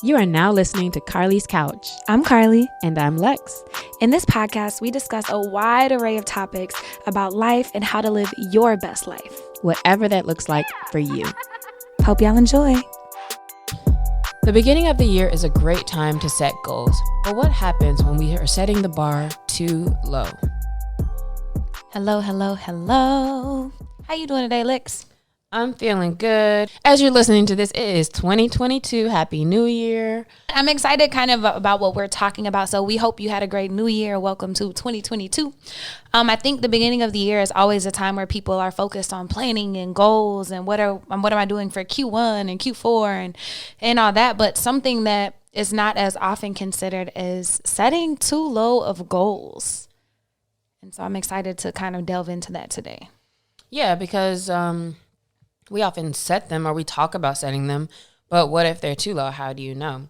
You are now listening to Carly's Couch. I'm Carly. And I'm Lex. In this podcast, we discuss a wide array of topics about life and how to live your best life, whatever that looks like for you. Hope y'all enjoy. The beginning of the year is a great time to set goals. But what happens when we are setting the bar too low? Hello. How you doing today, Lex? I'm feeling good. As you're listening to this, it is 2022. Happy New Year. I'm excited kind of about what we're talking about. So we hope you had a great New Year. Welcome to 2022. I think the beginning of the year is always a time where people are focused on planning and goals and what am I doing for Q1 and Q4 and all that. But something that is not as often considered is setting too low of goals. And so I'm excited to kind of delve into that today. Yeah, because we often set them or we talk about setting them, but what if they're too low? How do you know?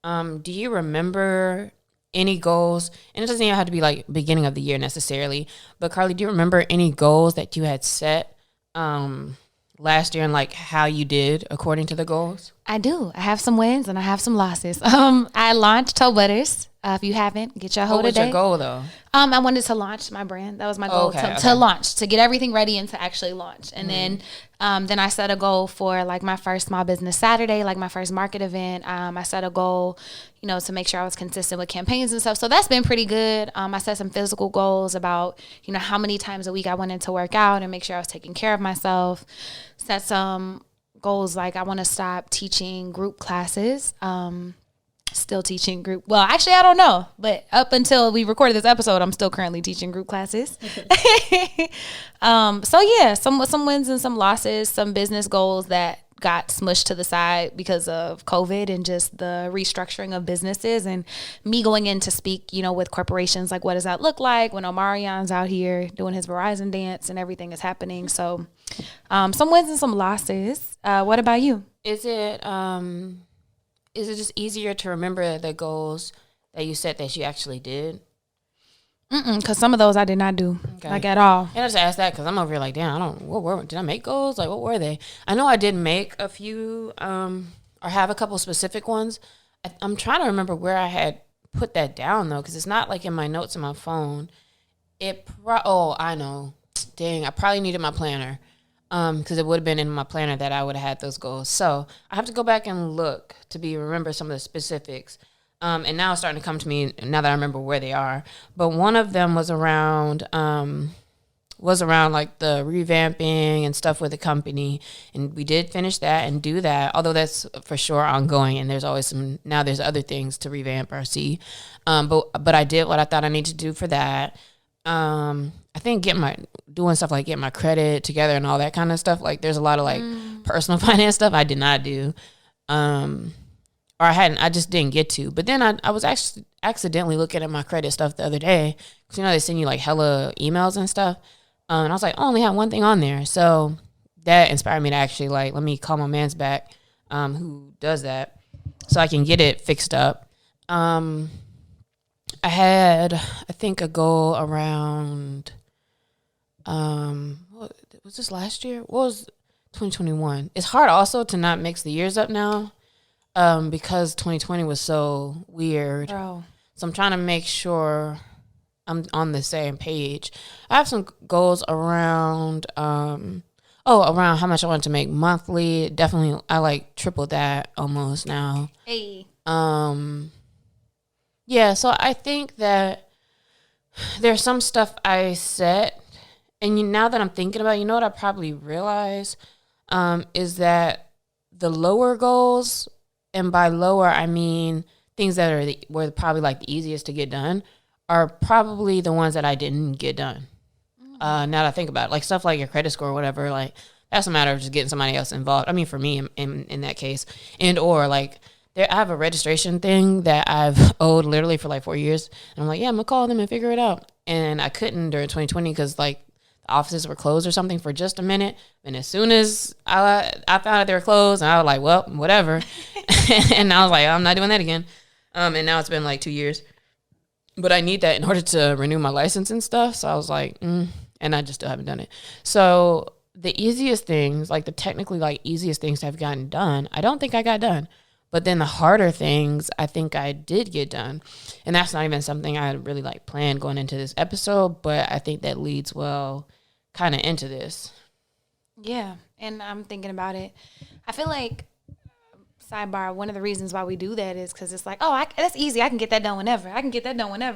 Do you remember any goals? And it doesn't even have to be like beginning of the year necessarily, but Carly, do you remember any goals that you had set last year and like how you did according to the goals? I do. I have some wins and I have some losses. I launched Toe Butters. If you haven't, get your hold today. What's your goal though? I wanted to launch my brand. That was my goal to launch, to get everything ready and to actually launch. And then I set a goal for like my first Small Business Saturday, like my first market event. I set a goal, to make sure I was consistent with campaigns and stuff. So that's been pretty good. I set some physical goals about, how many times a week I wanted to work out and make sure I was taking care of myself. Set some goals like I want to stop teaching group classes. Still teaching group. Well, actually, I don't know. But up until we recorded this episode, I'm still currently teaching group classes. So yeah, some wins and some losses, some business goals that got smushed to the side because of COVID and just the restructuring of businesses and me going in to speak, with corporations. Like, what does that look like when Omarion's out here doing his Verizon dance and everything is happening? So some wins and some losses. What about you? Is it just easier to remember the goals that you set that you actually did? Because some of those I did not do, like at all. And I just asked that because I'm over here like, damn, did I make goals? Like, what were they? I know I did make a few or have a couple specific ones. I'm trying to remember where I had put that down, though, because it's not like in my notes on my phone. I know. Dang, I probably needed my planner. Because it would have been in my planner that I would have had those goals. So I have to go back and look to remember some of the specifics. And now it's starting to come to me now that I remember where they are. But one of them was around like the revamping and stuff with the company. And we did finish that and do that, although that's for sure ongoing. And there's always there's other things to revamp or see. But I did what I thought I needed to do for that. I think doing stuff like getting my credit together and all that kind of stuff. Like there's a lot of like personal finance stuff I did not do. Or I just didn't get to. But then I was actually accidentally looking at my credit stuff the other day. Because, they send you like hella emails and stuff. And I was like, I only have one thing on there. So that inspired me to actually like, let me call my man's back who does that so I can get it fixed up. I had, I think, a goal around, was this last year? What was 2021? It's hard also to not mix the years up now because 2020 was so weird. Bro. So I'm trying to make sure I'm on the same page. I have some goals around, around how much I want to make monthly. Definitely, I like tripled that almost now. Hey. Yeah, so I think that there's some stuff I set, and now that I'm thinking about it, what I probably realize is that the lower goals, and by lower I mean things that were probably like the easiest to get done, are probably the ones that I didn't get done. Now that I think about it, like stuff like your credit score or whatever, like that's a matter of just getting somebody else involved. I mean, for me in that case, or like. I have a registration thing that I've owed literally for like 4 years. And I'm like, yeah, I'm going to call them and figure it out. And I couldn't during 2020 because like the offices were closed or something for just a minute. And as soon as I found out they were closed, and I was like, well, whatever. And I was like, I'm not doing that again. And now it's been like 2 years. But I need that in order to renew my license and stuff. So I was like, and I just still haven't done it. So the easiest things, like the technically like easiest things to have gotten done, I don't think I got done. But then the harder things, I think I did get done. And that's not even something I had really like planned going into this episode, but I think that leads well kind of into this. Yeah. And I'm thinking about it. I feel like, sidebar, one of the reasons why we do that is because it's like, oh, that's easy. I can get that done whenever.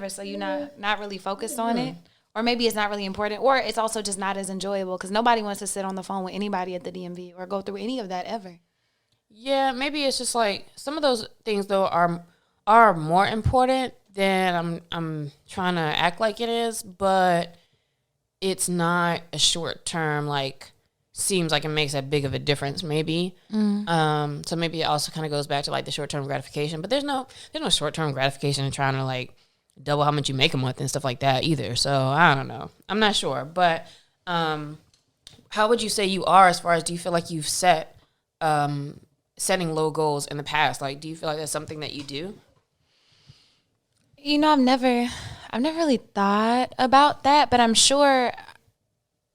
So you're not really focused on it. Or maybe it's not really important. Or it's also just not as enjoyable because nobody wants to sit on the phone with anybody at the DMV or go through any of that ever. Yeah, maybe it's just like some of those things though are more important than I'm trying to act like it is, but it's not a short term like seems like it makes that big of a difference maybe. So maybe it also kind of goes back to like the short term gratification, but there's no short term gratification in trying to like double how much you make a month and stuff like that either. So I don't know. I'm not sure, but how would you say you are as far as do you feel like you've setting low goals in the past? Like, do you feel like that's something that you do? You know, I've never really thought about that, but I'm sure.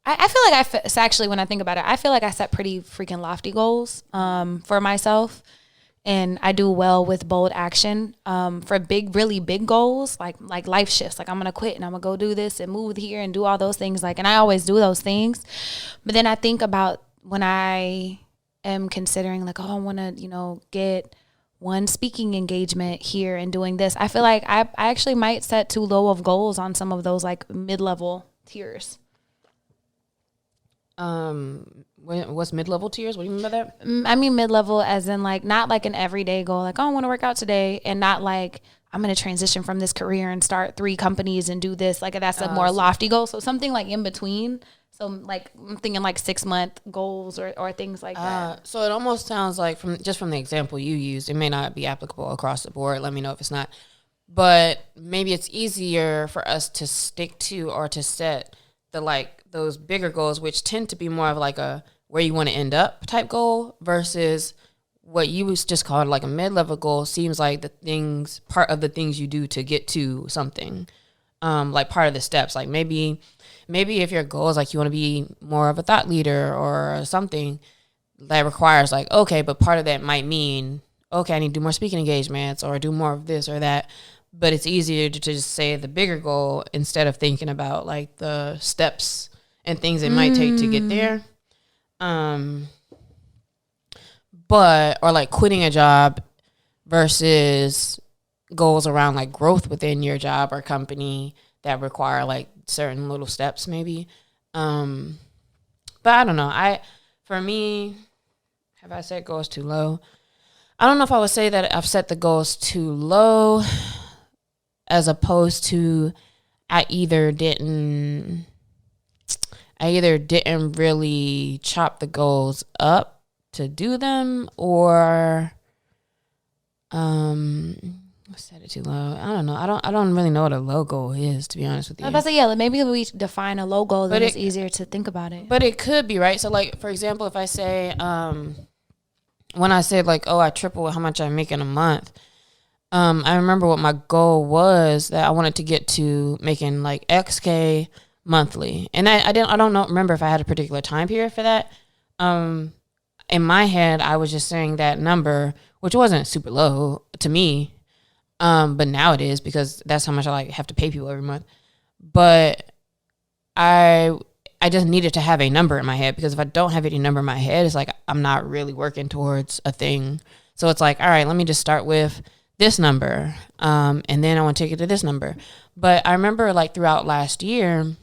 I feel like so actually, when I think about it, I feel like I set pretty freaking lofty goals for myself, and I do well with bold action for really big goals, like life shifts. Like I'm gonna quit and I'm gonna go do this and move here and do all those things. Like, and I always do those things, but then I think about when I am considering like, oh, I want to, get one speaking engagement here and doing this. I feel like I actually might set too low of goals on some of those like mid-level tiers. What's mid-level tiers? What do you mean by that? I mean mid-level as in like not like an everyday goal, like, oh, I want to work out today, and not like I'm going to transition from this career and start 3 companies and do this. Like that's a more lofty goal. So something like in between. So like I'm thinking like 6-month goals or things like that. So it almost sounds like from the example you used, it may not be applicable across the board. Let me know if it's not. But maybe it's easier for us to stick to or to set those bigger goals, which tend to be more of like a where you want to end up type goal versus what you was just called like a mid-level goal. Seems like part of the things you do to get to something, like part of the steps. Like maybe if your goal is like you want to be more of a thought leader or something that requires like, okay, but part of that might mean, okay, I need to do more speaking engagements or do more of this or that. But it's easier to just say the bigger goal instead of thinking about like the steps and things it might take to get there. But, or like quitting a job versus goals around like growth within your job or company that require like certain little steps maybe. But I don't know. For me, have I set goals too low? I don't know if I would say that I've set the goals too low as opposed to I either didn't really chop the goals up to do them or set it too low. I don't know. I don't really know what a low goal is, to be honest with you. I was about to say, yeah, maybe maybe we define a low goal, then it's easier to think about it. But it could be, right? So like, for example, if I say, when I said like, oh, I triple how much I make in a month, I remember what my goal was, that I wanted to get to making like XK monthly. And I don't remember if I had a particular time period for that. In my head, I was just saying that number, which wasn't super low to me. But now it is because that's how much I like have to pay people every month. But I just needed to have a number in my head, because if I don't have any number in my head, it's like I'm not really working towards a thing. So it's like, all right, let me just start with this number, and then I want to take it to this number. But I remember like throughout last year,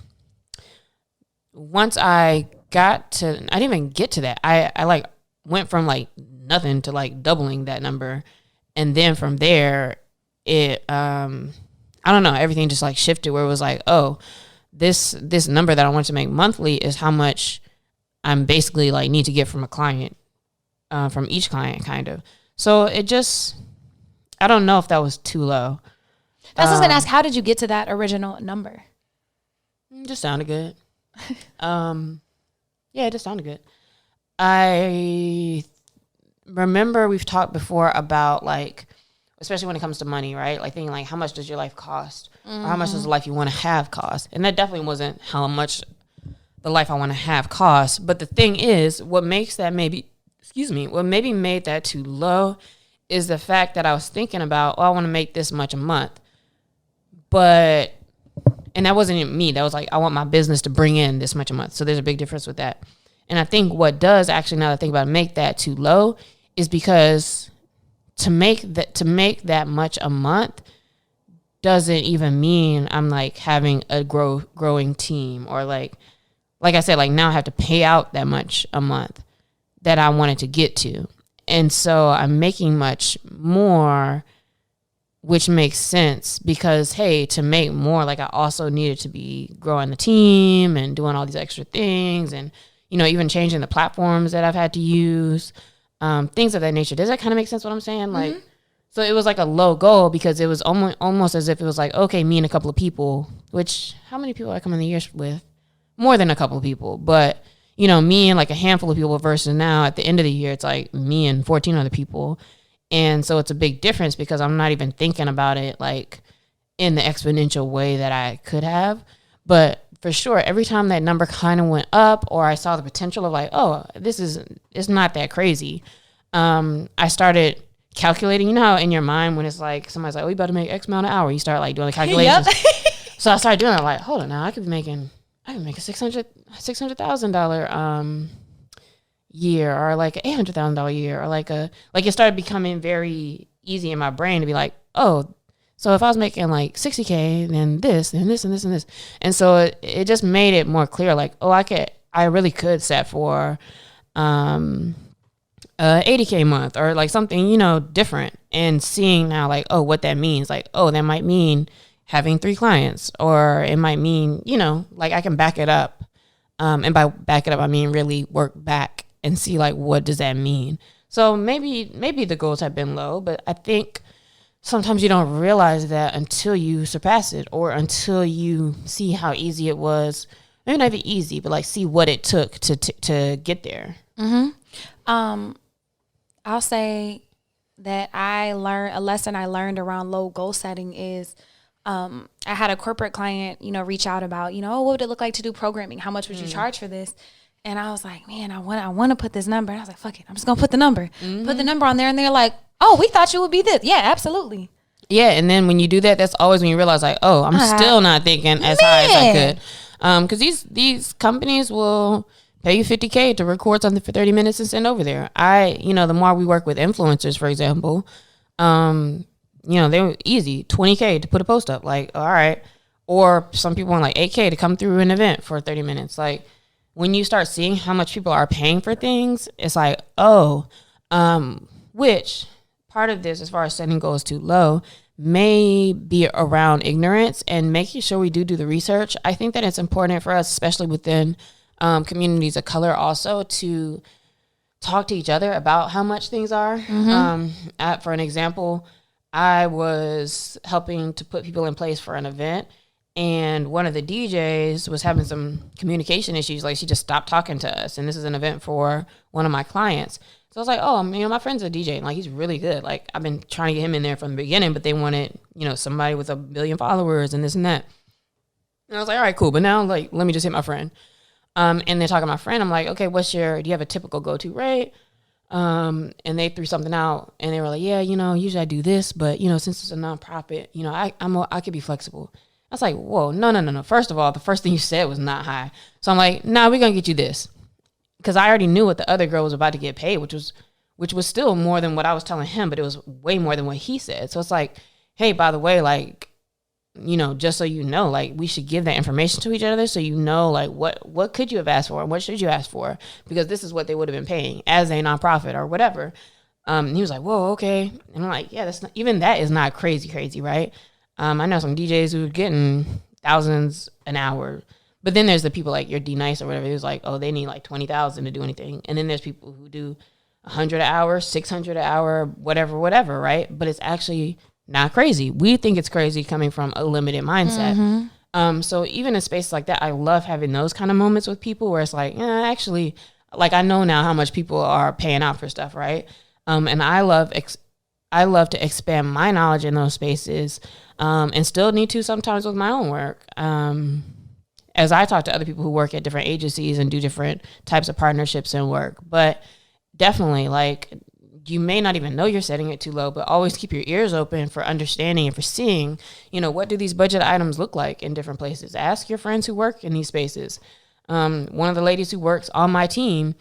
once I didn't even get to that. I like went from like nothing to like doubling that number, and then from there, it I don't know, everything just like shifted where it was like, oh, this number that I want to make monthly is how much I'm basically like need to get from a client, from each client kind of. So it just, I don't know if that was too low. That's what I was gonna ask. How did you get to that original number? It just sounded good. Yeah, it just sounded good. I remember we've talked before about like, especially when it comes to money, right? Like thinking like, how much does your life cost? Mm-hmm. Or how much does the life you want to have cost? And that definitely wasn't how much the life I want to have cost. But the thing is, what maybe made that too low is the fact that I was thinking about, I want to make this much a month. But, and that wasn't me. That was like, I want my business to bring in this much a month. So there's a big difference with that. And I think what does actually, now that I think about it, make that too low is because to make that much a month doesn't even mean I'm like having a growing team, or like I said, like now I have to pay out that much a month that I wanted to get to. And so I'm making much more, which makes sense because, hey, to make more, like I also needed to be growing the team and doing all these extra things and, you know, even changing the platforms that I've had to use, things of that nature. Does that kind of make sense what I'm saying? Like, so it was like a low goal because it was almost as if it was like, okay, me and a couple of people, which how many people I come in the year with? More than a couple of people, but you know, me and like a handful of people versus now at the end of the year, it's like me and 14 other people. And so it's a big difference because I'm not even thinking about it like in the exponential way that I could have. But for sure, every time that number kind of went up or I saw the potential of like, oh, it's not that crazy. I started calculating, you know how in your mind when it's like, somebody's like, oh, you better make X amount an hour. You start like doing the calculations. Yep. So I started doing it like, hold on now, I could make a $600,000 year or like an $800,000 year or like it started becoming very easy in my brain to be like, oh, so if I was making like 60K, then this and this and this and this. And so it just made it more clear like, oh, I really could set for 80K month or like something, you know, different, and seeing now like, oh, what that means, like, oh, that might mean having 3 clients, or it might mean, you know, like I can back it up. And by back it up, I mean really work back and see like, what does that mean? So maybe the goals have been low, but I think sometimes you don't realize that until you surpass it or until you see how easy it was. Maybe not even easy, but like see what it took to get there. I'll say that a lesson I learned around low goal setting is I had a corporate client, you know, reach out about, you know, what would it look like to do programming? How much would you charge for this? And I was like, man, I want to put this number. And I was like, fuck it, I'm just gonna put the number. Put the number on there, and they're like, oh, we thought you would be this. Yeah, absolutely. Yeah, and then when you do that, that's always when you realize like, oh, I'm still not thinking as high as I could. Because these companies will pay you $50K to record something for 30 minutes and send over there. The more we work with influencers, for example, you know, they were easy, $20K to put a post up. Like, all right. Or some people want like $8K to come through an event for 30 minutes. Like, when you start seeing how much people are paying for things, it's like, oh, which part of this, as far as setting goals too low, may be around ignorance and making sure we do the research. I think that it's important for us, especially within communities of color, also to talk to each other about how much things are. For an example, I was helping to put people in place for an event, and one of the DJs was having some communication issues. Like, she just stopped talking to us, and this is an event for one of my clients. So I was like, oh, you know, my friend's a DJ, and like, he's really good. Like, I've been trying to get him in there from the beginning, but they wanted, you know, somebody with 1 billion followers and this and that. And I was like, all right, cool. But now, like, let me just hit my friend. And they're talking to my friend. I'm like, okay, do you have a typical go-to rate? And they threw something out, and they were like, yeah, you know, usually I do this, but, you know, since it's a nonprofit, you know, I could be flexible. I was like, whoa, no. First of all, the first thing you said was not high. So I'm like, nah, we're going to get you this. Because I already knew what the other girl was about to get paid, which was still more than what I was telling him, but it was way more than what he said. So it's like, hey, by the way, like, you know, just so you know, like, we should give that information to each other so you know, like, what could you have asked for and what should you ask for? Because this is what they would have been paying as a nonprofit or whatever. And he was like, whoa, okay. And I'm like, yeah, that is not crazy, right? I know some DJs who are getting thousands an hour. But then there's the people like your D-Nice or whatever. It was like, oh, they need like 20,000 to do anything. And then there's people who do 100 an hour, 600 an hour, whatever, right? But it's actually not crazy. We think it's crazy coming from a limited mindset. So even in spaces like that, I love having those kind of moments with people where it's like, yeah, actually, like, I know now how much people are paying out for stuff, right? And I love to expand my knowledge in those spaces, and still need to sometimes with my own work. As I talk to other people who work at different agencies and do different types of partnerships and work. But definitely, like, you may not even know you're setting it too low, but always keep your ears open for understanding and for seeing, what do these budget items look like in different places. Ask your friends who work in these spaces. One of the ladies who works on my team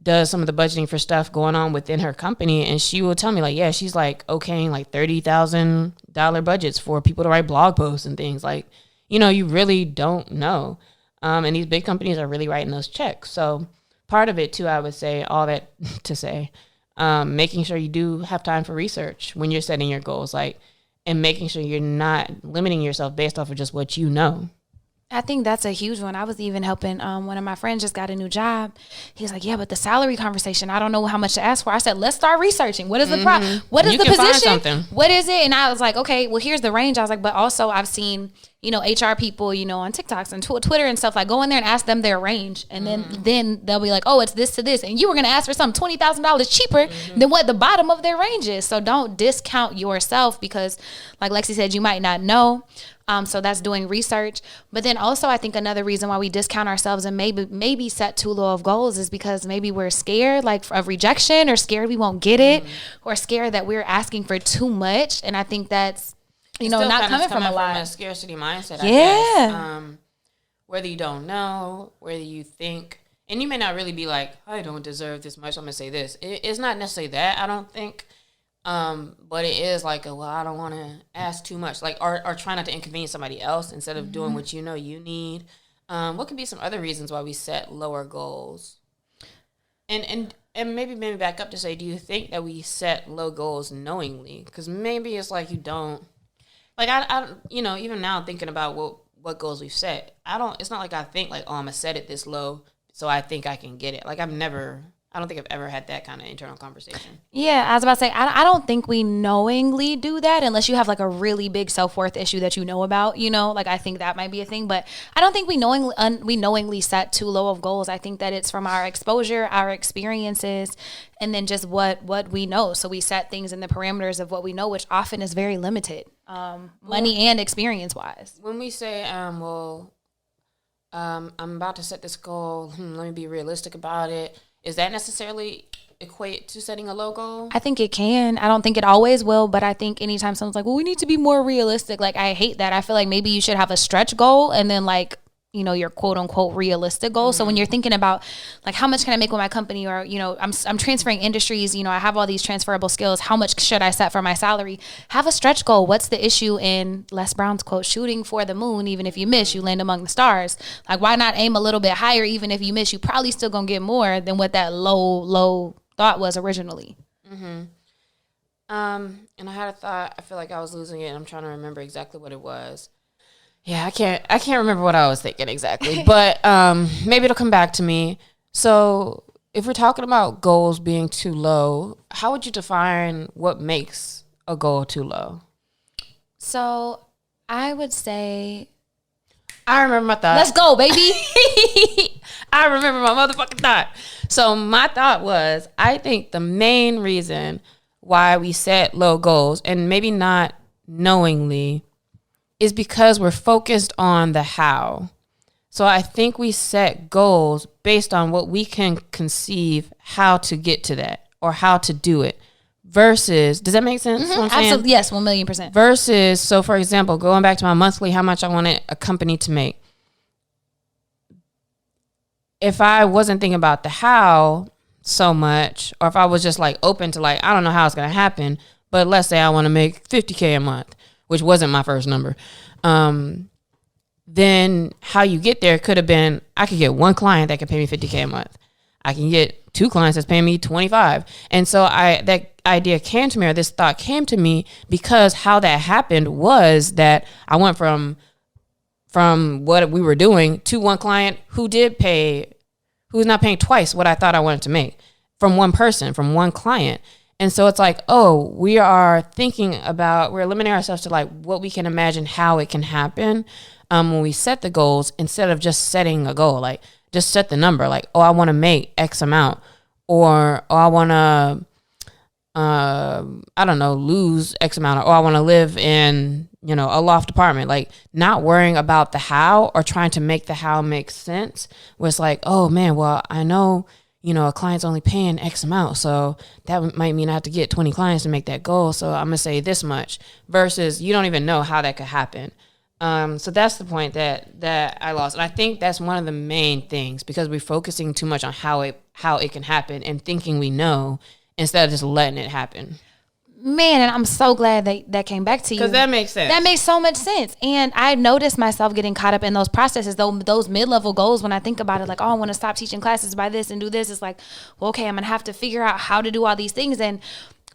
does some of the budgeting for stuff going on within her company, and she will tell me like, yeah, she's like okaying like $30,000 budgets for people to write blog posts and things like, you really don't know. And these big companies are really writing those checks. So part of it too, I would say, all that to say, making sure you do have time for research when you're setting your goals, and making sure you're not limiting yourself based off of just what you know. I think that's a huge one. I was even helping one of my friends just got a new job. He's like, yeah, but the salary conversation, I don't know how much to ask for. I said, let's start researching. What is the what is the position? What is it? And I was like, okay, well, here's the range. I was like, but also I've seen, HR people, on TikToks and Twitter and stuff, like go in there and ask them their range. And then they'll be like, oh, it's this to this. And you were going to ask for something $20,000 cheaper than what the bottom of their range is. So don't discount yourself because like Lexi said, you might not know. So that's doing research. But then also I think another reason why we discount ourselves and maybe set too low of goals is because maybe we're scared of rejection, or scared we won't get it, or scared that we're asking for too much. And I think that's, not coming from a lot. From a scarcity mindset, yeah. I guess. Whether you don't know, whether you think, and you may not really be like, I don't deserve this much, I'm going to say this. It's not necessarily that, I don't think. But it is like, I don't want to ask too much, or try not to inconvenience somebody else instead of doing what you need. What could be some other reasons why we set lower goals? And maybe back up to say, do you think that we set low goals knowingly? Because maybe it's like you don't. Like I even now thinking about what goals we've set, it's not like I think like, oh, I'm gonna set it this low so I think I can get it. Like I don't think I've ever had that kind of internal conversation. Yeah, I was about to say, I don't think we knowingly do that unless you have like a really big self-worth issue that you know about, like I think that might be a thing, but I don't think we knowingly set too low of goals. I think that it's from our exposure, our experiences, and then just what we know. So we set things in the parameters of what we know, which often is very limited, money and experience-wise. When we say, I'm about to set this goal, let me be realistic about it, is that necessarily equate to setting a low goal? I think it can. I don't think it always will, but I think anytime someone's like, well, we need to be more realistic, like I hate that. I feel like maybe you should have a stretch goal and then like, your quote unquote realistic goal. So when you're thinking about like, how much can I make with my company, or, I'm transferring industries, I have all these transferable skills. How much should I set for my salary? Have a stretch goal. What's the issue in Les Brown's quote, shooting for the moon, even if you miss, you land among the stars. Like, why not aim a little bit higher? Even if you miss, you probably still gonna get more than what that low thought was originally. And I had a thought, I feel like I was losing it, and I'm trying to remember exactly what it was. Yeah, I can't remember what I was thinking exactly, but maybe it'll come back to me. So if we're talking about goals being too low, how would you define what makes a goal too low? So I would say, I remember my thought. Let's go, baby. I remember my motherfucking thought. So my thought was, I think the main reason why we set low goals, and maybe not knowingly, is because we're focused on the how. So I think we set goals based on what we can conceive how to get to that or how to do it. Versus, does that make sense? Absolutely, yes, 1,000,000%. Versus, so for example, going back to my monthly, how much I wanted a company to make. If I wasn't thinking about the how so much, or if I was just like open to like, I don't know how it's going to happen, but let's say I want to make $50K a month, which wasn't my first number, then how you get there could have been, I could get one client that could pay me $50K a month. I can get 2 clients that's paying me 25. And so that idea came to me, or this thought came to me, because how that happened was that I went from what we were doing to one client who's not paying twice what I thought I wanted to make, from one person, from one client. And so it's like, oh, we're limiting ourselves to like what we can imagine how it can happen when we set the goals, instead of just setting a goal. Like, just set the number. Like, oh, I want to make X amount, or oh, I want to, I don't know, lose X amount, or I want to live in, a loft apartment. Like, not worrying about the how or trying to make the how make sense. Where it's like, oh man, well, I know, a client's only paying X amount. So that might mean I have to get 20 clients to make that goal. So I'm going to say this much versus you don't even know how that could happen. So that's the point that I lost. And I think that's one of the main things because we're focusing too much on how it can happen and thinking we know instead of just letting it happen. Man, and I'm so glad that came back to you. Because that makes sense. That makes so much sense. And I noticed myself getting caught up in those processes, those mid-level goals when I think about it, like, oh, I want to stop teaching classes by this and do this. It's like, well, okay, I'm going to have to figure out how to do all these things. And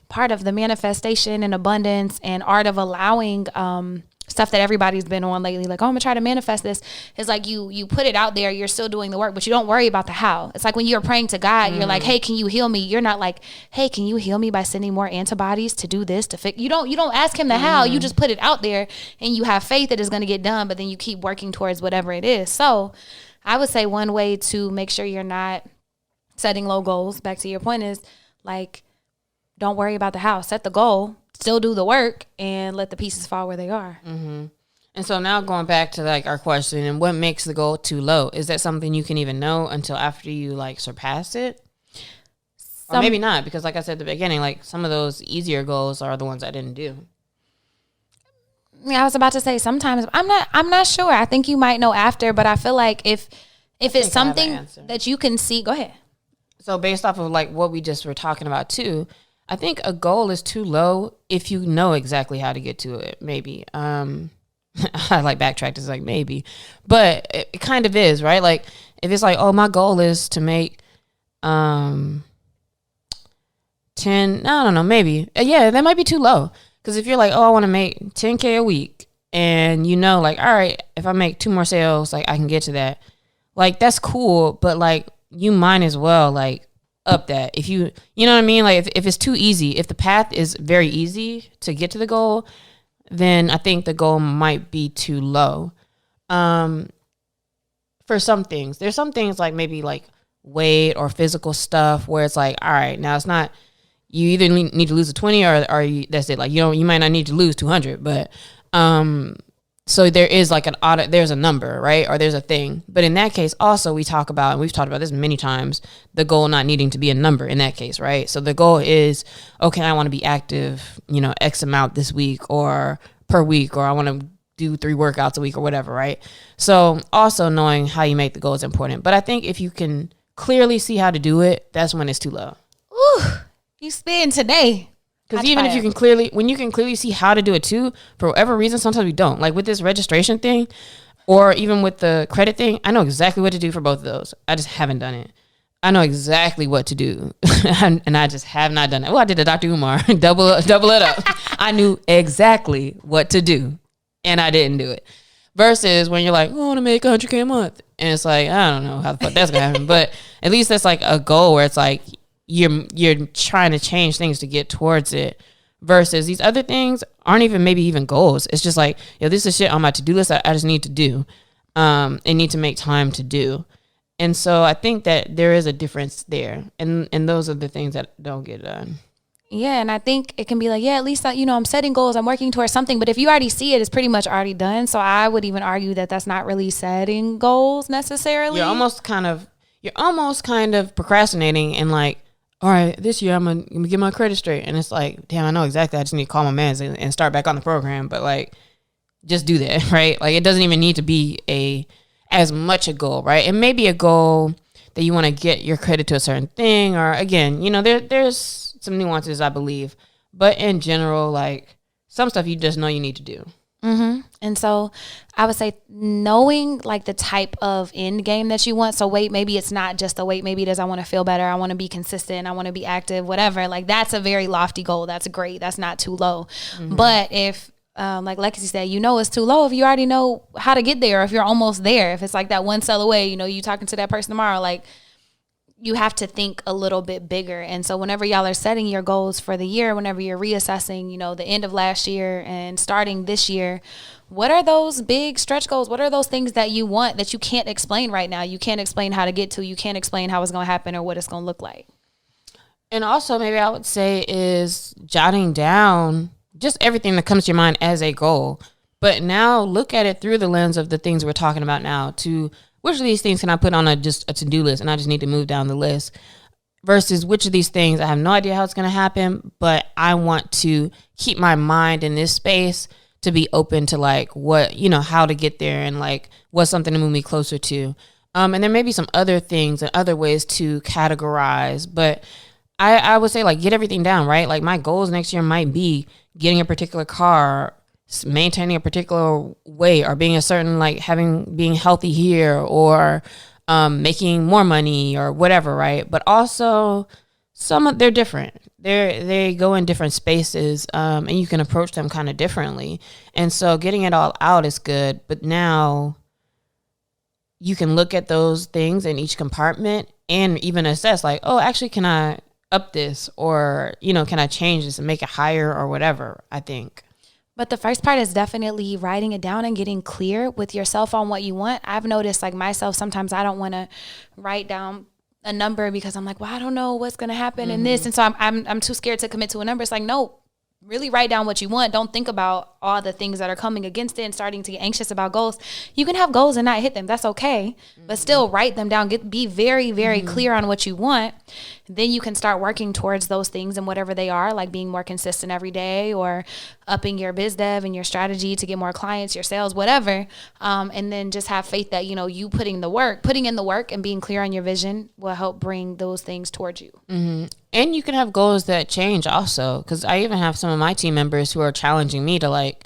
part of the manifestation and abundance and art of allowing stuff that everybody's been on lately, like, oh, I'm gonna try to manifest this, is like you put it out there, you're still doing the work, but you don't worry about the how. It's like when you're praying to God, you're like, hey, can you heal me? You're not like, hey, can you heal me by sending more antibodies to do this, to fix? You don't ask him the how, you just put it out there and you have faith that it's gonna get done, but then you keep working towards whatever it is. So I would say one way to make sure you're not setting low goals, back to your point, is like, don't worry about the how. Set the goal, still do the work, and let the pieces fall where they are. Mm-hmm. And so now going back to like our question, and what makes the goal too low? Is that something you can even know until after you like surpass it? Or maybe not, because like I said at the beginning, like some of those easier goals are the ones I didn't do. Yeah, I was about to say sometimes I'm not sure. I think you might know after, but I feel like if it's something that you can see, go ahead. So based off of like what we just were talking about too, I think a goal is too low if you know exactly how to get to it, maybe. I like backtracked, it's like maybe. But it kind of is, right? Like if it's like, oh, my goal is to make 10, I don't know, maybe. Yeah, that might be too low. Because if you're like, oh, I want to make 10K a week, and you know, like, all right, if I make 2 more sales, like I can get to that. Like that's cool, but like you might as well like up that. If you know what I mean? Like if it's too easy, if the path is very easy to get to the goal, then I think the goal might be too low. For some things, there's some things like maybe like weight or physical stuff where it's like, all right, now it's not, you either need to lose a 20 or you, that's it. Like, you might not need to lose 200, but, so there is like there's a number, right? Or there's a thing. But in that case, also we talk about, and we've talked about this many times, the goal not needing to be a number in that case, right? So the goal is, okay, I want to be active, X amount this week or per week, or I want to do 3 workouts a week or whatever, right? So also knowing how you make the goal is important. But I think if you can clearly see how to do it, that's when it's too low. Ooh, you spin today. Because even if when you can clearly see how to do it too, for whatever reason, sometimes we don't. Like with this registration thing, or even with the credit thing, I know exactly what to do for both of those. I just haven't done it. I know exactly what to do, and I just have not done it. Well, I did a Dr. Umar, double it up. I knew exactly what to do, and I didn't do it. Versus when you're like, oh, I want to make $100K a month, and it's like, I don't know how the fuck that's gonna happen, but at least that's like a goal where it's like, you're trying to change things to get towards it, versus these other things aren't maybe even goals. It's just like, this is shit on my to-do list I just need to do, and need to make time to do. And so I think that there is a difference there, and those are the things that don't get done. Yeah, and I think it can be like, yeah, at least I'm setting goals, I'm working towards something, but if you already see it, it's pretty much already done. So I would even argue that that's not really setting goals necessarily. You're almost kind of procrastinating and like, all right, this year I'm gonna get my credit straight, and it's like, damn, I know exactly. I just need to call my mans and start back on the program. But like, just do that, right? Like, it doesn't even need to be as much a goal, right? It may be a goal that you want to get your credit to a certain thing, or again, there's some nuances, I believe, but in general, like some stuff you just know you need to do. Mm-hmm. And so I would say knowing like the type of end game that you want. So weight, maybe it's not just the weight. Maybe it is, I want to feel better. I want to be consistent. I want to be active, whatever. Like that's a very lofty goal. That's great. That's not too low. Mm-hmm. But if like Lexi said, it's too low if you already know how to get there, if you're almost there, if it's like that one cell away, you talking to that person tomorrow, like you have to think a little bit bigger. And so whenever y'all are setting your goals for the year, whenever you're reassessing, the end of last year and starting this year, what are those big stretch goals? What are those things that you want that you can't explain right now? You can't explain how to get to, you can't explain how it's going to happen or what it's going to look like. And also maybe I would say is jotting down just everything that comes to your mind as a goal. But now look at it through the lens of the things we're talking about now, to which of these things can I put on just a to-do list and I just need to move down the list, versus which of these things I have no idea how it's going to happen, but I want to keep my mind in this space to be open to like what, you know, how to get there and like what's something to move me closer to. And there may be some other things and other ways to categorize, but I would say like get everything down, right? Like my goals next year might be getting a particular car, maintaining a particular weight, or being a certain, like being healthy here, or making more money or whatever, right? But also they're different. They go in different spaces, and you can approach them kind of differently. And so getting it all out is good, but now you can look at those things in each compartment and even assess like, oh, actually, can I up this, or, you know, can I change this and make it higher or whatever, I think. But the first part is definitely writing it down and getting clear with yourself on what you want. I've noticed like myself, sometimes I don't want to write down a number because I'm like, well, I don't know what's going to happen in this. And so I'm too scared to commit to a number. It's like, no, really write down what you want. Don't think about all the things that are coming against it and starting to get anxious about goals. You can have goals and not hit them. That's okay. But still write them down. Be very, very clear on what you want. Then you can start working towards those things and whatever they are, like being more consistent every day, or upping your biz dev and your strategy to get more clients, your sales, whatever. And then just have faith that, you know, you putting in the work and being clear on your vision will help bring those things towards you. Mm-hmm. And you can have goals that change also, because I even have some of my team members who are challenging me to like,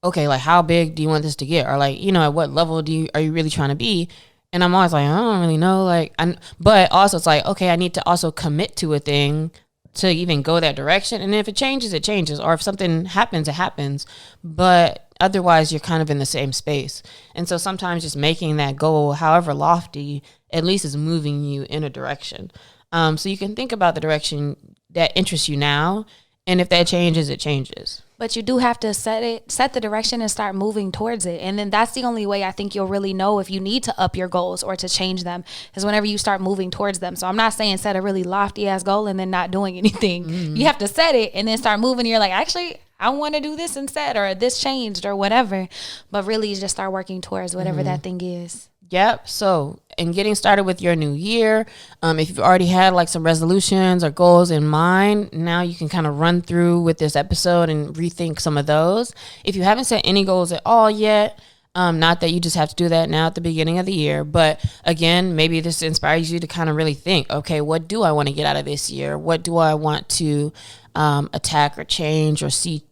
okay, like how big do you want this to get? Or like, you know, at what level are you really trying to be? And I'm always like, I don't really know. Like, but also it's like, okay, I need to also commit to a thing to even go that direction. And if it changes, it changes. Or if something happens, it happens. But otherwise, you're kind of in the same space. And so sometimes just making that goal, however lofty, at least is moving you in a direction. So you can think about the direction that interests you now. And if that changes, it changes. But you do have to set the direction and start moving towards it. And then that's the only way I think you'll really know if you need to up your goals or to change them, is whenever you start moving towards them. So I'm not saying set a really lofty ass goal and then not doing anything. Mm-hmm. You have to set it and then start moving. You're like, actually, I want to do this instead, or this changed or whatever. But really just start working towards whatever that thing is. Yep. So, and getting started with your new year, if you've already had like some resolutions or goals in mind, now you can kind of run through with this episode and rethink some of those. If you haven't set any goals at all yet, not that you just have to do that now at the beginning of the year, but again, maybe this inspires you to kind of really think, okay, what do I want to get out of this year? What do I want to attack or change or see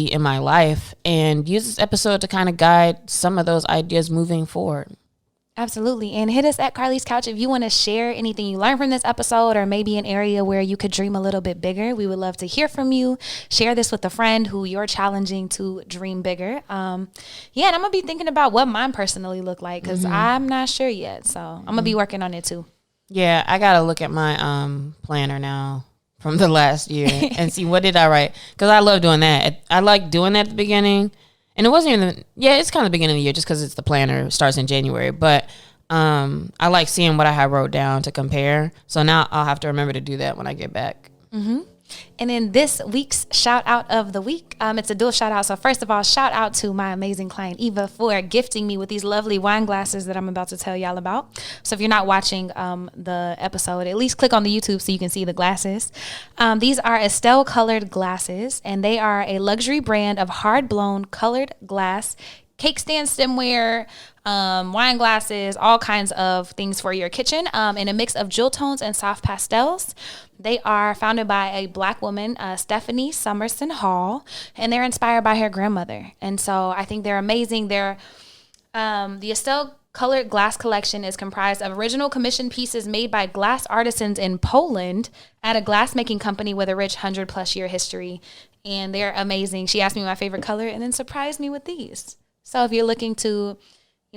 in my life? And use this episode to kind of guide some of those ideas moving forward. Absolutely. And hit us at Carly's Couch if you want to share anything you learned from this episode, or maybe an area where you could dream a little bit bigger. We would love to hear from you. Share this with a friend who you're challenging to dream bigger. And I'm going to be thinking about what mine personally look like, because I'm not sure yet. So I'm going to be working on it too. Yeah, I got to look at my planner now from the last year and see what did I write, because I love doing that. I like doing that at the beginning. And it wasn't even, it's kind of the beginning of the year just because it's the planner, it starts in January. But I like seeing what I had wrote down to compare. So now I'll have to remember to do that when I get back. Mm-hmm. And in this week's shout out of the week, it's a dual shout out. So first of all, shout out to my amazing client, Eva, for gifting me with these lovely wine glasses that I'm about to tell y'all about. So if you're not watching the episode, at least click on the YouTube so you can see the glasses. These are Estelle colored glasses, and they are a luxury brand of hard blown colored glass, cake stand stemware, wine glasses, all kinds of things for your kitchen, in a mix of jewel tones and soft pastels. They are founded by a Black woman, Stephanie Summerson Hall, and they're inspired by her grandmother. And so I think they're amazing. The Estelle Colored Glass Collection is comprised of original commissioned pieces made by glass artisans in Poland at a glassmaking company with a rich 100+ year history. And they're amazing. She asked me my favorite color and then surprised me with these. So if you're looking to,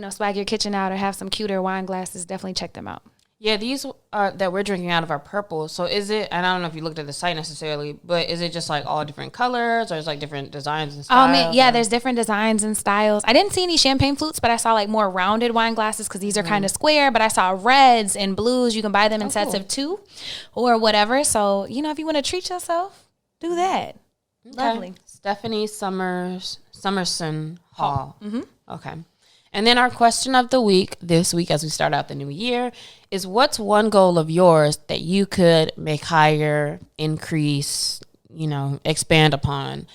swag your kitchen out or have some cuter wine glasses, definitely check them out. Yeah, these are that we're drinking out of our purple. So is it, and I don't know if you looked at the site necessarily, but is it just like all different colors, or is like different designs and styles? There's different designs and styles. I didn't see any champagne flutes, but I saw like more rounded wine glasses because these are kind of square, but I saw reds and blues. You can buy them in sets of 2 or whatever. So, if you want to treat yourself, do that. Okay. Lovely. Stephanie Summerson Hall. Mm-hmm. Okay. And then our question of the week this week, as we start out the new year, is what's one goal of yours that you could make higher, increase, expand upon?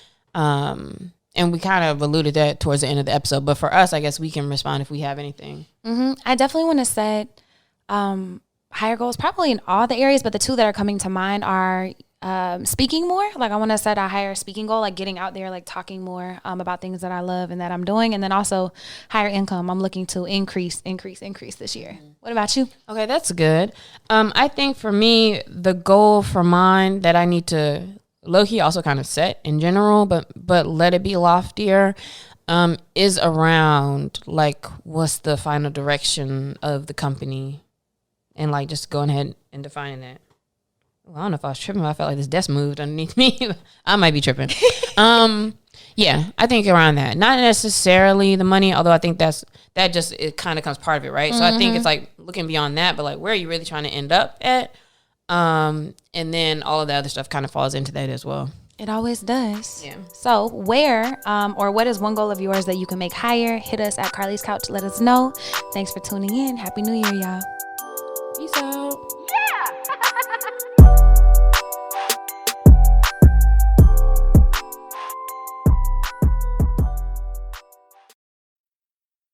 And we kind of alluded that towards the end of the episode. But for us, I guess we can respond if we have anything. I definitely want to set higher goals, probably in all the areas, but the two that are coming to mind are speaking more. Like I want to set a higher speaking goal, like getting out there, like talking more about things that I love and that I'm doing. And then also higher income. I'm looking to increase this year. What about you? Okay, that's good. I think for me, the goal for mine that I need to low-key also kind of set in general, but let it be loftier, is around like what's the final direction of the company, and like just going ahead and defining that. Well, I don't know if I was tripping, but I felt like this desk moved underneath me. I might be tripping. Yeah, I think around that. Not necessarily the money, although I think it kind of comes part of it, right? So I think it's like looking beyond that, but like where are you really trying to end up at? And then all of the other stuff kind of falls into that as well. It always does. Yeah. So where or what is one goal of yours that you can make higher? Hit us at Carly's Couch. Let us know. Thanks for tuning in. Happy New Year, y'all. Peace out. Yeah!